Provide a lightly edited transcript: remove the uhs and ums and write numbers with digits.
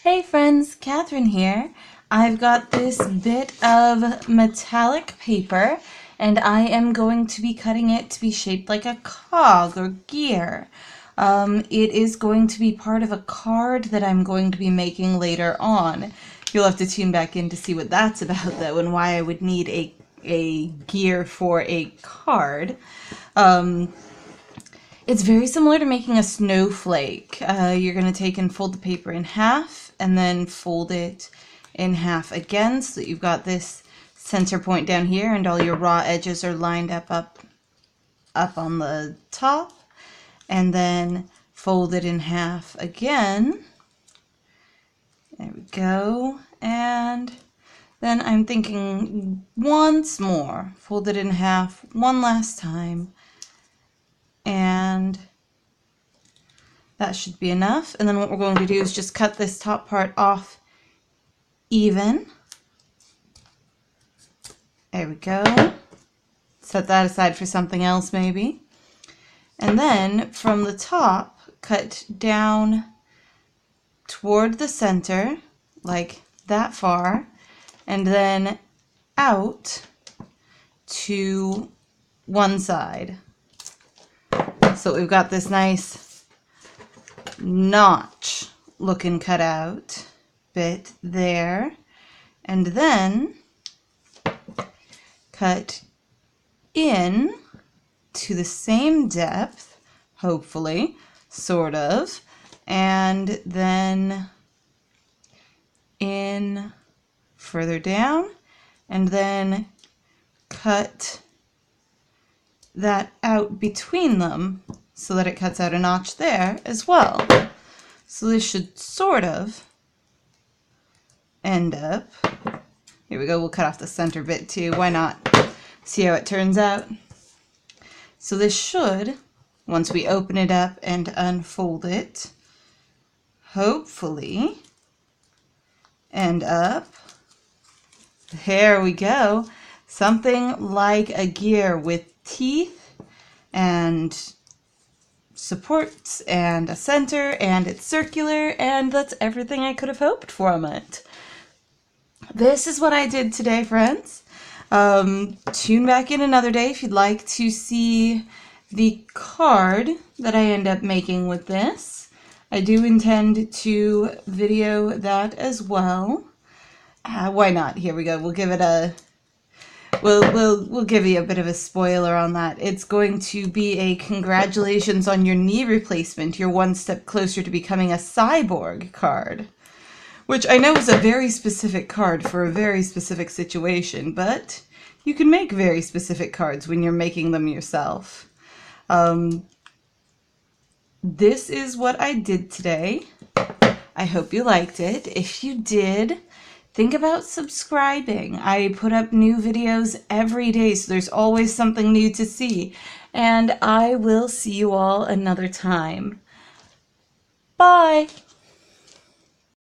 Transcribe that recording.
Hey friends, Catherine here. I've got this bit of metallic paper and I am going to be cutting it to be shaped like a cog or gear. It is going to be part of a card that I'm going to be making later on. You'll have to tune back in to see what that's about though and why I would need a gear for a card. It's very similar to making a snowflake. You're going to take and fold the paper in half and then fold it in half again so that you've got this center point down here and all your raw edges are lined up on the top. And then fold it in half again. There we go. And then I'm thinking once more. Fold it in half one last time. And that should be enough. And then what we're going to do is just cut this top part off even. There we go. Set that aside for something else maybe. And then from the top, cut down toward the center, like that far, and then out to one side. So we've got this nice notch looking cutout bit there, and then cut in to the same depth, hopefully, sort of, and then in further down, and then cut that out between them so that it cuts out a notch there as well. So this should sort of end up, here we go, we'll cut off the center bit too, why not? See how it turns out. So this should, once we open it up and unfold it, hopefully end up, there we go, something like a gear with teeth and supports and a center, and it's circular, and that's everything I could have hoped from it. This is what I did today, friends. Tune back in another day if you'd like to see the card that I end up making with this. I do intend to video that as well. Why not? Here we go. We'll give it a We'll give you a bit of a spoiler on that. It's going to be a congratulations on your knee replacement. You're one step closer to becoming a cyborg card. Which I know is a very specific card for a very specific situation, but you can make very specific cards when you're making them yourself. This is what I did today. I hope you liked it. If you did, think about subscribing. I put up new videos every day, so there's always something new to see. And I will see you all another time. Bye!